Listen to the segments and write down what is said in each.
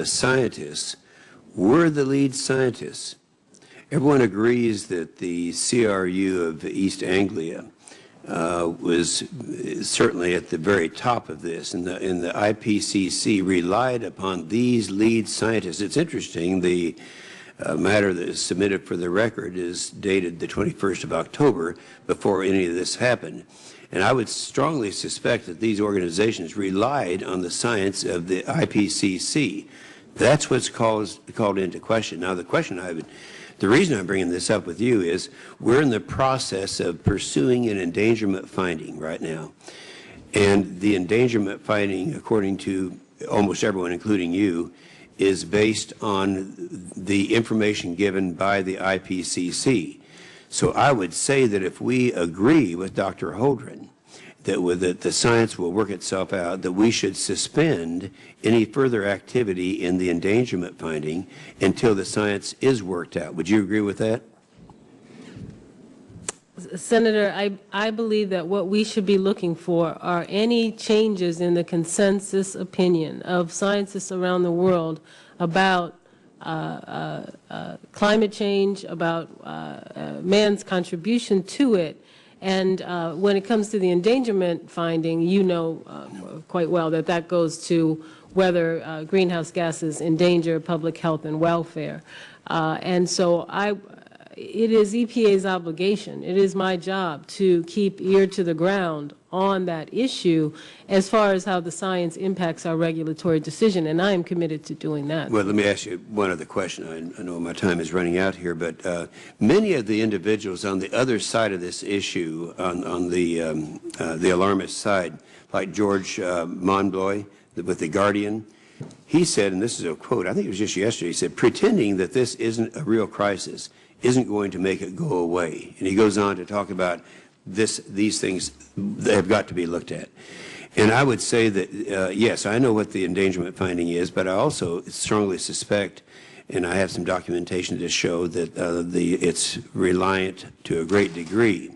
scientists were the lead scientists. Everyone agrees that the CRU of East Anglia was certainly at the very top of this, and the IPCC relied upon these lead scientists. It's interesting, the matter that is submitted for the record is dated the 21st of October, before any of this happened. And I would strongly suspect that these organizations relied on the science of the IPCC. That's what's called into question. Now, the reason I'm bringing this up with you is we're in the process of pursuing an endangerment finding right now. And the endangerment finding, according to almost everyone, including you, is based on the information given by the IPCC. So I would say that if we agree with Dr. Holdren that the science will work itself out, that we should suspend any further activity in the endangerment finding until the science is worked out. Would you agree with that? Senator, I believe that what we should be looking for are any changes in the consensus opinion of scientists around the world about climate change, about man's contribution to it. And when it comes to the endangerment finding, you know quite well that that goes to whether greenhouse gases endanger public health and welfare. And so it is EPA's obligation, it is my job to keep ear to the ground on that issue as far as how the science impacts our regulatory decision, and I am committed to doing that. Well, let me ask you one other question. I know my time is running out here, but many of the individuals on the other side of this issue, on the alarmist side, like George Monbloy with The Guardian, he said, and this is a quote, I think it was just yesterday, he said, pretending that this isn't a real crisis isn't going to make it go away. And he goes on to talk about these things that have got to be looked at. And I would say that, yes, I know what the endangerment finding is, but I also strongly suspect, and I have some documentation to show that it's reliant to a great degree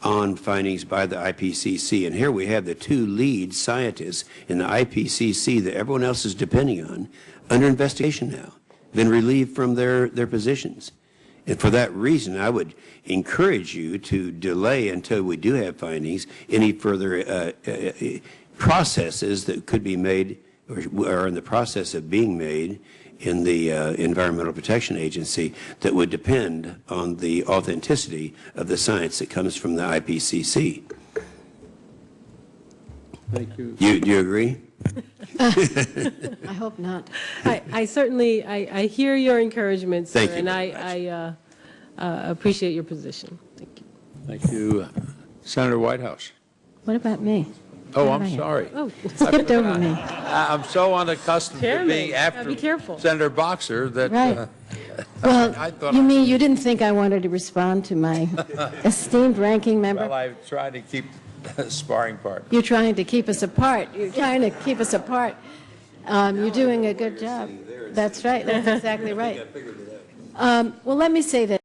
on findings by the IPCC. And here we have the two lead scientists in the IPCC that everyone else is depending on under investigation now, been relieved from their positions. And for that reason, I would encourage you to delay until we do have findings any further processes that could be made or are in the process of being made in the Environmental Protection Agency that would depend on the authenticity of the science that comes from the IPCC. Thank you. Do you agree? I hope not. I certainly hear your encouragement, sir, Thank you, and I appreciate your position. Thank you. Thank you. Senator Whitehouse. What about me? Oh, I'm sorry. Oh, skipped over me. I'm so unaccustomed to being after be careful. Senator Boxer that Right. Well, I thought you mean you didn't think I wanted to respond to my esteemed ranking member? well, I tried to keep sparring partner. You're trying to keep us apart. You're trying to keep us apart. You're doing a good job. That's right. That's exactly right. Well, let me say that